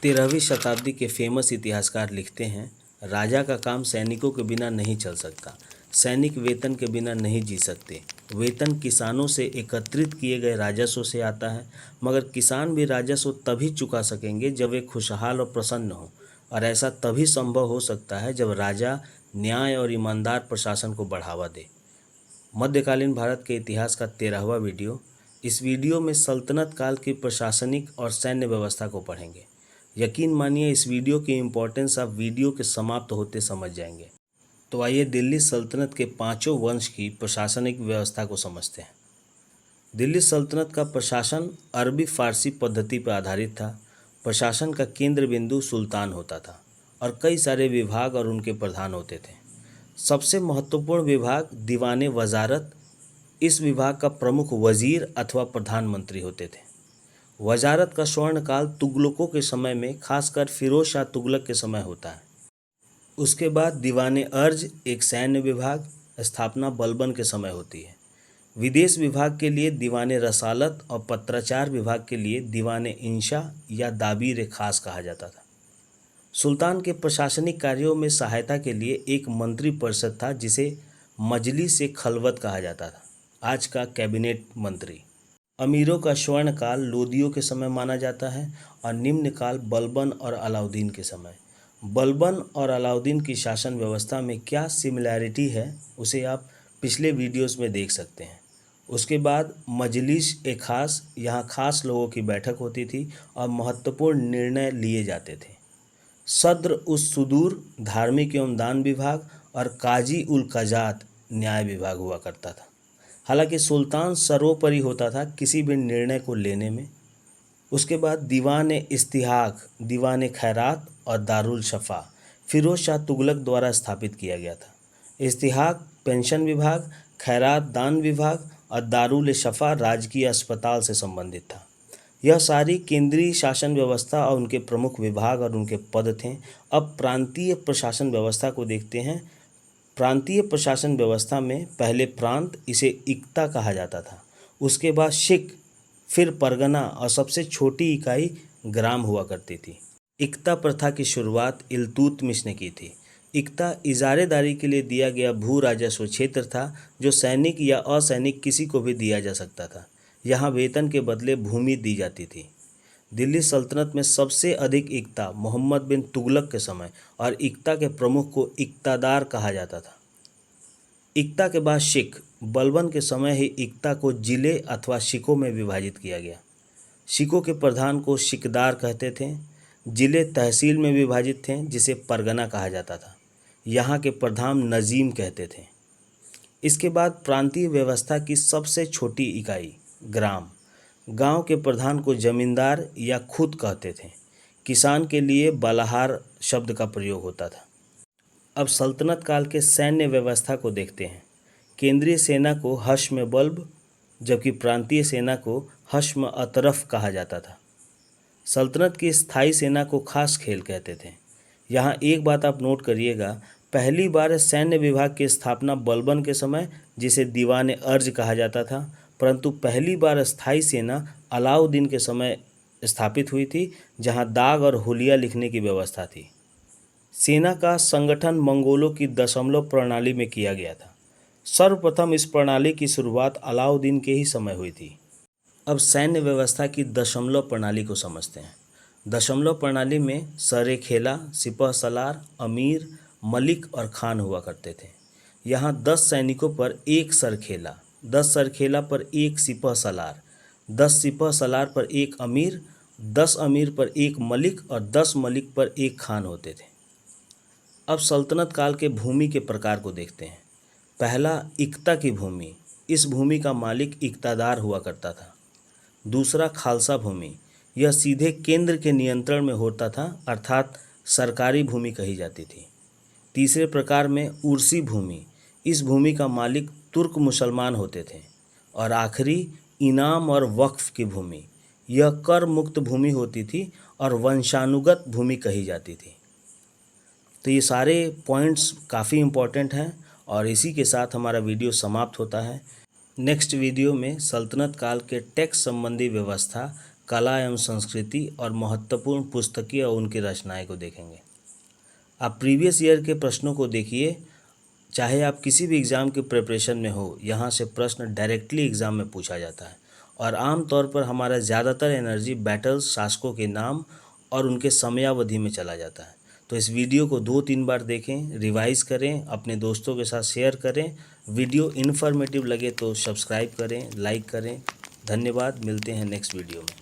13वीं शताब्दी के फेमस इतिहासकार लिखते हैं, राजा का काम सैनिकों के बिना नहीं चल सकता। सैनिक वेतन के बिना नहीं जी सकते। वेतन किसानों से एकत्रित किए गए राजस्व से आता है, मगर किसान भी राजस्व तभी चुका सकेंगे जब वे खुशहाल और प्रसन्न हों, और ऐसा तभी संभव हो सकता है जब राजा न्याय और ईमानदार प्रशासन को बढ़ावा दे। मध्यकालीन भारत के इतिहास का 13वां वीडियो। इस वीडियो में सल्तनत काल की प्रशासनिक और सैन्य व्यवस्था को पढ़ेंगे। यकीन मानिए, इस वीडियो की इम्पोर्टेंस आप वीडियो के समाप्त होते समझ जाएंगे। तो आइए दिल्ली सल्तनत के पांचों वंश की प्रशासनिक व्यवस्था को समझते हैं। दिल्ली सल्तनत का प्रशासन अरबी फारसी पद्धति पर आधारित था। प्रशासन का केंद्र बिंदु सुल्तान होता था और कई सारे विभाग और उनके प्रधान होते थे। सबसे महत्वपूर्ण विभाग दीवाने वजारत। इस विभाग का प्रमुख वजीर अथवा प्रधानमंत्री होते थे। वजारत का स्वर्णकाल तुगलकों के समय में, खासकर फिरोज शाह तुगलक के समय होता है। उसके बाद दीवाने अर्ज, एक सैन्य विभाग, स्थापना बलबन के समय होती है। विदेश विभाग के लिए दीवाने रसालत और पत्राचार विभाग के लिए दीवाने इंशा या दाबीर खास कहा जाता था। सुल्तान के प्रशासनिक कार्यों में सहायता के लिए एक मंत्री परिषद था जिसे मजलिस ए खलवत कहा जाता था, आज का कैबिनेट मंत्री। अमीरों का स्वर्ण काल लोदियों के समय माना जाता है और निम्न काल बलबन और अलाउद्दीन के समय। बलबन और अलाउद्दीन की शासन व्यवस्था में क्या सिमिलैरिटी है उसे आप पिछले वीडियोस में देख सकते हैं। उसके बाद मजलिस ए खास, यहाँ खास लोगों की बैठक होती थी और महत्वपूर्ण निर्णय लिए जाते थे। सद्र उस सुदूर, धार्मिक एवं दान विभाग, और काजी उल कजात, न्याय विभाग हुआ करता था। हालांकि सुल्तान सर्वोपरि होता था किसी भी निर्णय को लेने में। उसके बाद दीवान इस्तिहाक, दीवान खैरात और दारुल शफा फिरोज शाह तुगलक द्वारा स्थापित किया गया था। इस्तिहाक पेंशन विभाग, खैरात दान विभाग और दारुल शफा राजकीय अस्पताल से संबंधित था। यह सारी केंद्रीय शासन व्यवस्था और उनके प्रमुख विभाग और उनके पद थे। अब प्रांतीय प्रशासन व्यवस्था को देखते हैं। प्रांतीय प्रशासन व्यवस्था में पहले प्रांत, इसे इक्ता कहा जाता था, उसके बाद शिक, फिर परगना और सबसे छोटी इकाई ग्राम हुआ करती थी। इक्ता प्रथा की शुरुआत इल्तुतमिश ने की थी। इक्ता इजारेदारी के लिए दिया गया भू राजस्व क्षेत्र था जो सैनिक या असैनिक किसी को भी दिया जा सकता था। यहाँ वेतन के बदले भूमि दी जाती थी। दिल्ली सल्तनत में सबसे अधिक इक्ता मोहम्मद बिन तुगलक के समय, और इक्ता के प्रमुख को इक्तादार कहा जाता था। इक्ता के बाद शिक, बलबन के समय ही इक्ता को जिले अथवा शिकों में विभाजित किया गया। शिकों के प्रधान को शिकदार कहते थे। जिले तहसील में विभाजित थे जिसे परगना कहा जाता था। यहाँ के प्रधान नजीम कहते थे। इसके बाद प्रांतीय व्यवस्था की सबसे छोटी इकाई ग्राम। गांव के प्रधान को जमींदार या खुद कहते थे। किसान के लिए बलाहार शब्द का प्रयोग होता था। अब सल्तनत काल के सैन्य व्यवस्था को देखते हैं। केंद्रीय सेना को हश्म बल्ब, जबकि प्रांतीय सेना को हश्म अतरफ कहा जाता था। सल्तनत की स्थायी सेना को खास खेल कहते थे। यहाँ एक बात आप नोट करिएगा, पहली बार सैन्य विभाग की स्थापना बलबन के समय, जिसे दीवान अर्ज कहा जाता था, परंतु पहली बार स्थायी सेना अलाउद्दीन के समय स्थापित हुई थी, जहाँ दाग और हुलिया लिखने की व्यवस्था थी। सेना का संगठन मंगोलों की दशमलव प्रणाली में किया गया था। सर्वप्रथम इस प्रणाली की शुरुआत अलाउद्दीन के ही समय हुई थी। अब सैन्य व्यवस्था की दशमलव प्रणाली को समझते हैं। दशमलव प्रणाली में सरेखेला, सिपह सलार, अमीर, मलिक और खान हुआ करते थे। यहाँ 10 सैनिकों पर एक सरखेला, 10 सरखेला पर एक सिपह सलार, 10 सिपह सलार पर एक अमीर, 10 अमीर पर एक मलिक और 10 मलिक पर एक खान होते थे। अब सल्तनत काल के भूमि के प्रकार को देखते हैं। पहला, इक्ता की भूमि। इस भूमि का मालिक इक्तादार हुआ करता था। दूसरा, खालसा भूमि। यह सीधे केंद्र के नियंत्रण में होता था, अर्थात सरकारी भूमि कही जाती थी। तीसरे प्रकार में उर्सी भूमि। इस भूमि का मालिक तुर्क मुसलमान होते थे। और आखिरी, इनाम और वक्फ की भूमि। यह कर मुक्त भूमि होती थी और वंशानुगत भूमि कही जाती थी। तो ये सारे पॉइंट्स काफ़ी इम्पोर्टेंट हैं और इसी के साथ हमारा वीडियो समाप्त होता है। नेक्स्ट वीडियो में सल्तनत काल के टैक्स संबंधी व्यवस्था, कला एवं संस्कृति और महत्वपूर्ण पुस्तकीय और उनकी रचनाएं को देखेंगे। आप प्रीवियस ईयर के प्रश्नों को देखिए। चाहे आप किसी भी एग्ज़ाम की प्रिपरेशन में हो, यहाँ से प्रश्न डायरेक्टली एग्ज़ाम में पूछा जाता है और आम तौर पर हमारा ज़्यादातर एनर्जी बैटल्स, शासकों के नाम और उनके समयावधि में चला जाता है। तो इस वीडियो को 2-3 बार देखें, रिवाइज़ करें, अपने दोस्तों के साथ शेयर करें। वीडियो इन्फॉर्मेटिव लगे तो सब्सक्राइब करें, लाइक करें। धन्यवाद। मिलते हैं नेक्स्ट वीडियो में।